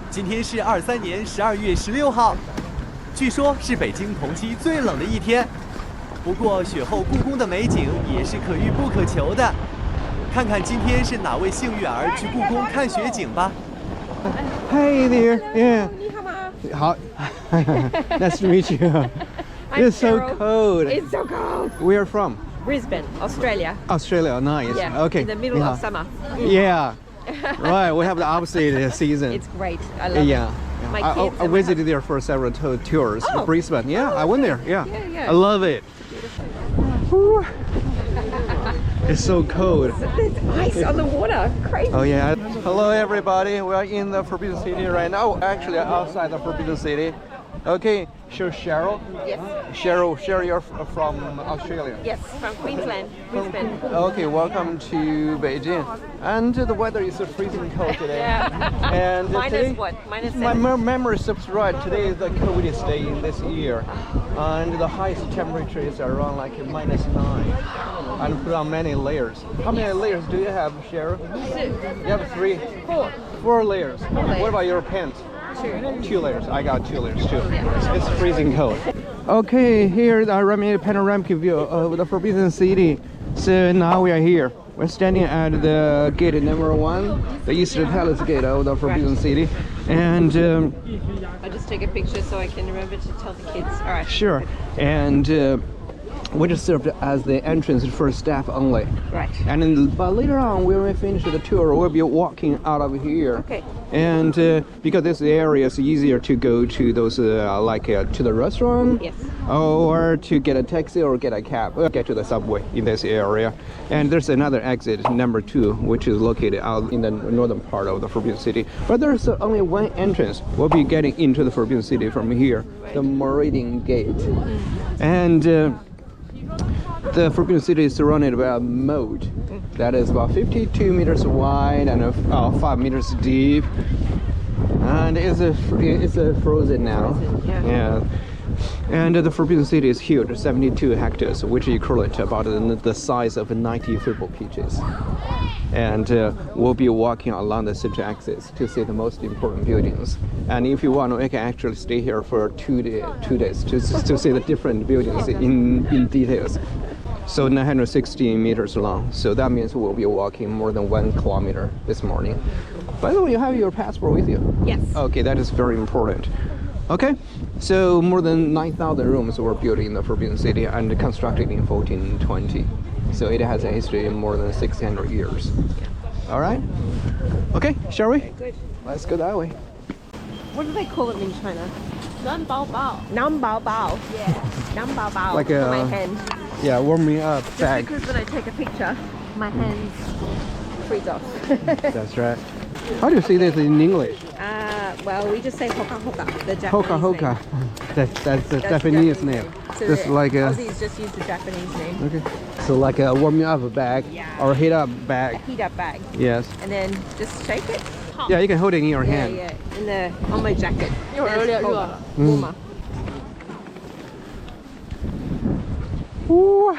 今天是23年12月16号，据说是北京同期最冷的一天。不过雪后故宫的美景也是可遇不可求的，看看今天是哪位幸运儿去故宫看雪景吧。Hey there, yeah. 你好吗？好 Nice to meet you. It's so cold. It's so cold. Where from? Brisbane, Australia. Australia, nice. Yeah. Okay. In the middle of summer. Yeah. Right, we have the opposite season. It's great. I love Yeah. it. My kids I visited there for several tours. Oh. Brisbane. Yeah, I went there. Yeah. Yeah. I love it. Whew. It's so cold. There's ice on the water. Crazy. Oh yeah. Hello everybody. We are in the Forbidden City right now. Actually outside the Forbidden City. Okay, so Cheryl. Yes. Cheryl, you're from Australia. Yes, from Queensland, Brisbane. Okay, welcome to Beijing. And the weather is freezing cold today. Yeah. And Minus today, what? Minus my 7. memory serves right. Today is the coldest day in this year, and the highest temperature is around like -9. And put on many layers. How many layers do you have, Cheryl? 2. You have 3. 4. 4 layers. layers. What about your pants? 2. 2 layers. I got 2 layers too. It's freezing cold. Okay, here's our panoramic view of the Forbidden City. So now we are here. We're standing at the gate number 1, the Eastern Palace gate of the Forbidden City. And I'll just take a picture so I can remember to tell the kids. All right. sure. And we just served as the entrance for staff only. Right. And then, but later on, when we finish the tour, we'll be walking out of here. Okay. And because this area is easier to go to those to the restaurant, Yes. or to get a taxi or get a cab, or get to the subway in this area. And there's another exit, number 2, which is located out in the northern part of the Forbidden City. But there's only one entrance. We'll be getting into the Forbidden City from here, the Meridian Gate. And the Forbidden City is surrounded by a moat that is about 52 meters wide and 5 meters deep, and it's frozen now. Yeah. And the Forbidden City is huge, 72 hectares, which is equivalent to about the size of 90 football pitches. And we'll be walking along the central axis to see the most important buildings. And if you want, we can actually stay here for 2 days to see the different buildings in details. So 960 meters long. So that means we'll be walking more than 1 kilometer this morning. By the way, you have your passport with you? Yes. Okay, that is very important. Okay, so more than 9,000 rooms were built in the Forbidden City and constructed in 1420. So it has a history of more than 600 years. All right? Okay, shall we? Okay, good. Let's go that way. What do they call them in China? Nam bao bao. Yeah. Nam bao. Like for a- my hand. Yeah, warming up Just bag. because when I take a picture, my hands freeze off. That's right. How do you say this in English? Well, we just say hoka hoka, the Japanese Hoka hoka. name. That's the That's Japanese name. So Just the like a Aussies just use the Japanese name. okay. So like a warming up bag Yeah. or heat up A bag. heat up bag. Yes. And then just shake it. Yeah, you can hold it in your Yeah, hand. yeah. On my jacket. 一会儿有点热了。 Warmer. Ooh.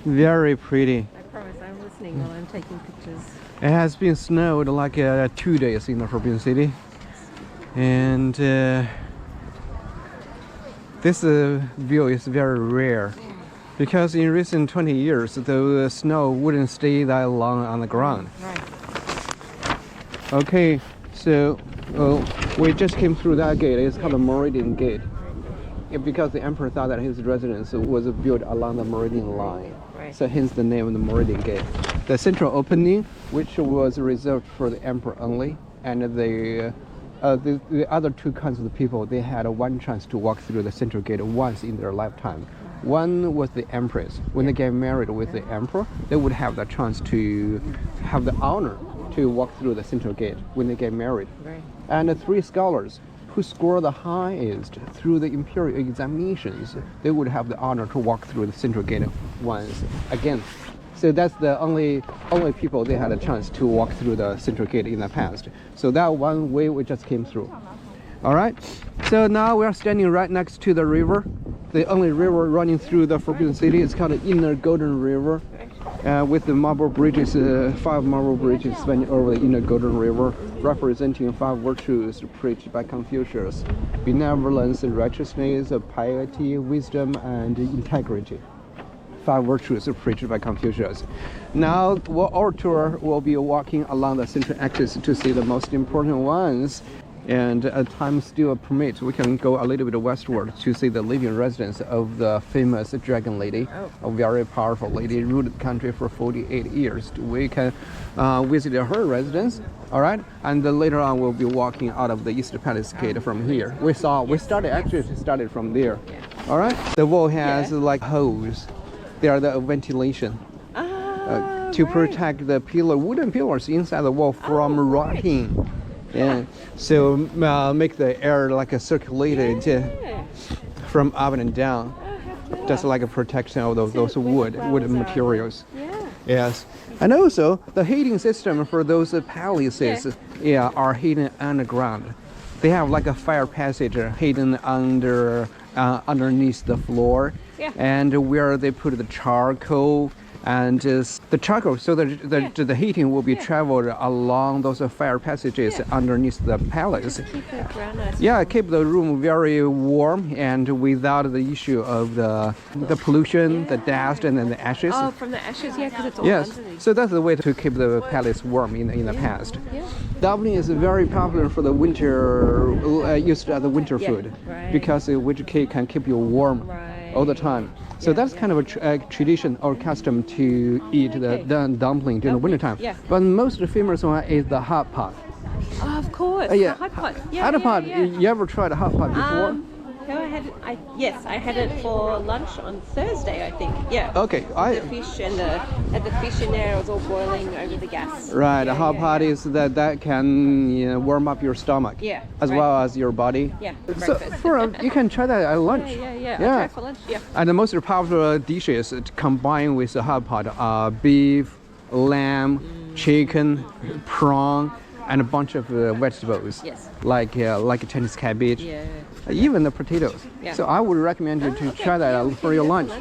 Very pretty. I promise I'm listening while I'm taking pictures. It has been snowed like 2 days in the Forbidden City, and this view is very rare because in recent 20 years the snow wouldn't stay that long on the ground. Right. Okay, so we just came through that gate. It's called the Meridian Gate. Because the emperor thought that his residence was built along the Meridian line. Right. So hence the name of the Meridian Gate. The central opening, which was reserved for the emperor only, and the other 2 kinds of the people, they had one chance to walk through the central gate once in their lifetime. One was the empress. When they get married with the emperor, they would have the chance to have the honor to walk through the central gate when they get married. Right. And the 3 scholars who score the highest through the imperial examinations, they would have the honor to walk through the central gate once again. So that's the only people they had a chance to walk through the central gate in the past. So that one way we just came through. All right. So now we are standing right next to the river. The only river running through the Forbidden City is called the Inner Golden River. with the marble bridges, 5 marble bridges spanning over the inner Golden River, representing 5 virtues preached by Confucius: benevolence, righteousness, piety, wisdom, and integrity. 5 virtues preached by Confucius. Now, our tour will be walking along the central axis to see the most important ones. And as time still permits, we can go a little bit westward to see the living residence of the famous Dragon Lady, a very powerful lady, ruled the country for 48 years. We can visit her residence, all right? And then later on, we'll be walking out of the East Palace Gate from here. We started from there, all right? The wall has like holes. They are the ventilation to protect the wooden pillars inside the wall from rotting. And so make the air like a circulated from up and down, just like a protection of those wood materials. Yes, and also the heating system for those palaces are hidden underground. They have like a fire passage hidden underneath the floor, and where they put the charcoal. And the charcoal, so the heating will be traveled along those fire passages underneath the palace. Keep the room very warm and without the issue of the pollution, the dust, and then the ashes. Oh, from the ashes, because it's all underneath. So that's the way to keep the palace warm in the past. Dumpling is very popular for the winter, used as the winter food, because which can keep you warm all the time. So that's kind of a tradition or custom to eat the dumpling during the wintertime. But most famous one is the hot pot. Oh, of course. The hot pot. Hot pot. You ever tried a hot pot before? No, I had it for lunch on Thursday, I think. Okay. The fish and the fish in there was all boiling over the gas. Right. A hot pot is that can warm up your stomach. As well as your body. So you can try that at lunch. I tried for lunch. And the most popular dishes combined with the hot pot are beef, lamb, chicken, prawn, and a bunch of vegetables. Like Chinese cabbage. Even the potatoes. So I would recommend you to try that for your lunch.